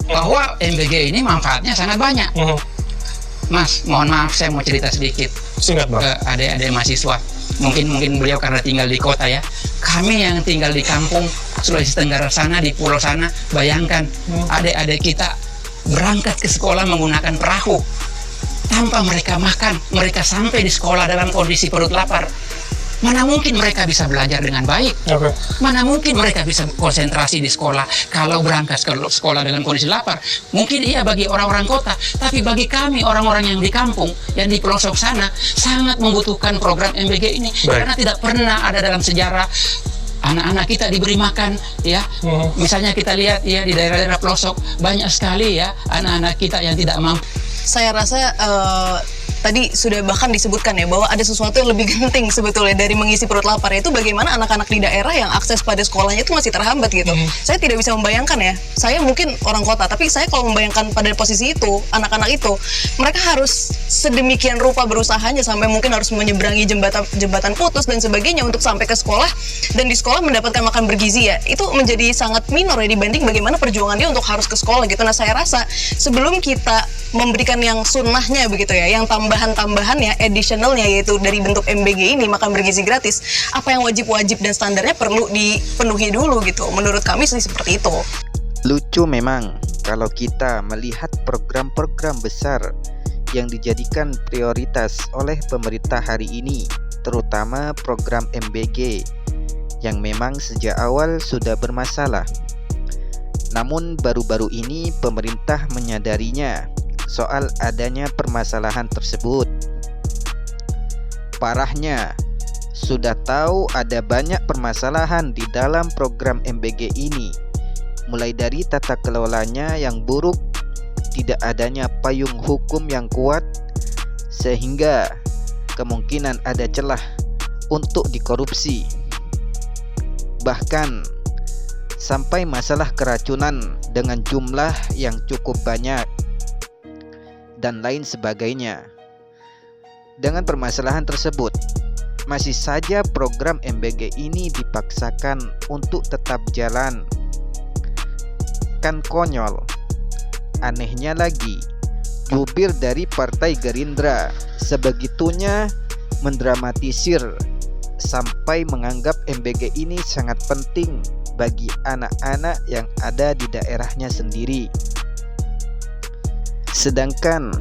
bahwa MBG ini manfaatnya sangat banyak. Mas, mohon maaf saya mau cerita sedikit Singkat, Bang. ke adik-adik mahasiswa. Mungkin beliau karena tinggal di kota ya. Kami yang tinggal di kampung Sulawesi Tenggara sana, di pulau sana, bayangkan adik-adik kita berangkat ke sekolah menggunakan perahu. Tanpa mereka makan, mereka sampai di sekolah dalam kondisi perut lapar. Mana mungkin mereka bisa belajar dengan baik? Mana mungkin mereka bisa konsentrasi di sekolah kalau berangkat ke sekolah dalam kondisi lapar? Mungkin iya bagi orang-orang kota, tapi bagi kami orang-orang yang di kampung, yang di pelosok sana, sangat membutuhkan program MBG ini. Karena tidak pernah ada dalam sejarah anak-anak kita diberi makan, ya. Misalnya kita lihat ya di daerah-daerah pelosok banyak sekali ya anak-anak kita yang tidak mampu. Saya rasa tadi sudah bahkan disebutkan ya bahwa ada sesuatu yang lebih genting sebetulnya dari mengisi perut lapar, yaitu bagaimana anak-anak di daerah yang akses pada sekolahnya itu masih terhambat gitu. Saya tidak bisa membayangkan ya, saya mungkin orang kota, tapi saya kalau membayangkan pada posisi itu, anak-anak itu, mereka harus sedemikian rupa berusahanya sampai mungkin harus menyeberangi jembatan putus dan sebagainya untuk sampai ke sekolah, dan di sekolah mendapatkan makan bergizi ya, itu menjadi sangat minor ya dibanding bagaimana perjuangan dia untuk harus ke sekolah gitu. Nah saya rasa sebelum kita memberikan yang sunnahnya begitu ya, yang tambahan-tambahan ya, additionalnya, yaitu dari bentuk MBG ini, makan bergizi gratis, apa yang wajib-wajib dan standarnya perlu dipenuhi dulu gitu. Menurut kami sih seperti itu. Lucu memang kalau kita melihat program-program besar yang dijadikan prioritas oleh pemerintah hari ini, terutama program MBG yang memang sejak awal sudah bermasalah. Namun baru-baru ini pemerintah menyadarinya soal adanya permasalahan tersebut. Parahnya, sudah tahu ada banyak permasalahan di dalam program MBG ini, mulai dari tata kelolanya yang buruk, tidak adanya payung hukum yang kuat, sehingga kemungkinan ada celah untuk dikorupsi. Bahkan sampai masalah keracunan dengan jumlah yang cukup banyak dan lain sebagainya. Dengan permasalahan tersebut, masih saja program MBG ini dipaksakan untuk tetap jalan. Kan konyol. Anehnya lagi, jubir dari Partai Gerindra sebegitunya mendramatisir sampai menganggap MBG ini sangat penting bagi anak-anak yang ada di daerahnya sendiri. Sedangkan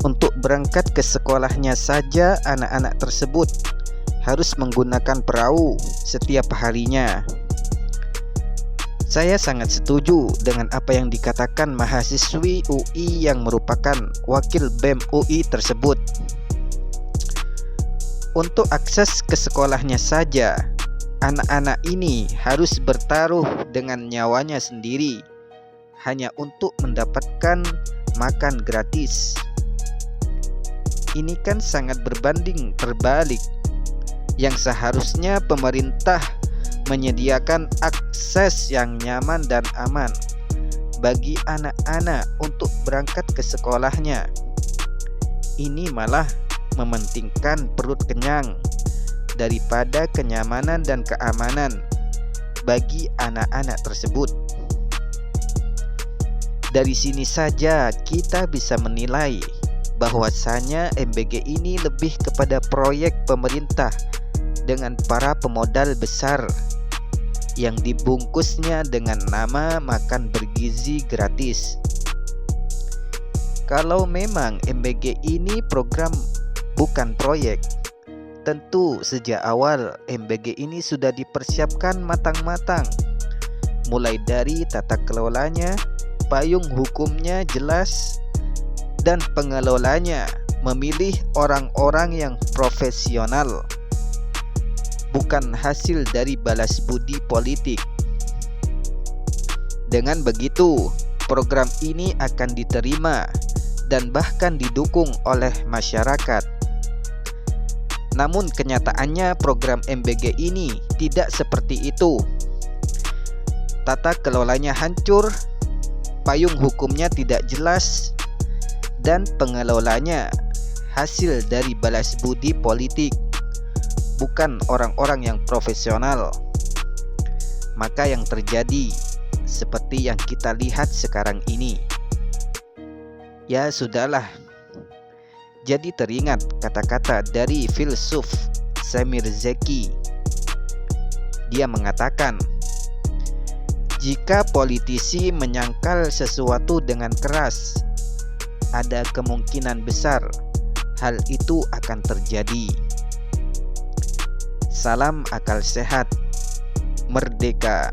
untuk berangkat ke sekolahnya saja anak-anak tersebut harus menggunakan perahu setiap harinya. Saya sangat setuju dengan apa yang dikatakan mahasiswi UI yang merupakan wakil BEM UI tersebut. Untuk akses ke sekolahnya saja, anak-anak ini harus bertaruh dengan nyawanya sendiri hanya untuk mendapatkan makan gratis. Ini kan sangat berbanding terbalik. Yang seharusnya pemerintah menyediakan akses yang nyaman dan aman bagi anak-anak untuk berangkat ke sekolahnya. Ini malah mementingkan perut kenyang daripada kenyamanan dan keamanan bagi anak-anak tersebut. Dari sini saja kita bisa menilai bahwasanya MBG ini lebih kepada proyek pemerintah dengan para pemodal besar yang dibungkusnya dengan nama makan bergizi gratis. Kalau memang MBG ini program bukan proyek, tentu sejak awal MBG ini sudah dipersiapkan matang-matang, mulai dari tata kelolanya, payung hukumnya jelas, dan pengelolanya memilih orang-orang yang profesional, bukan hasil dari balas budi politik. Dengan begitu, program ini akan diterima dan bahkan didukung oleh masyarakat. Namun kenyataannya program MBG ini tidak seperti itu. Tata kelolanya hancur, payung hukumnya tidak jelas, dan pengelolanya hasil dari balas budi politik, bukan orang-orang yang profesional. Maka yang terjadi seperti yang kita lihat sekarang ini. Ya sudahlah. Jadi teringat kata-kata dari filsuf Samir Zeki. Dia mengatakan, jika politisi menyangkal sesuatu dengan keras, ada kemungkinan besar hal itu akan terjadi. Salam akal sehat, merdeka.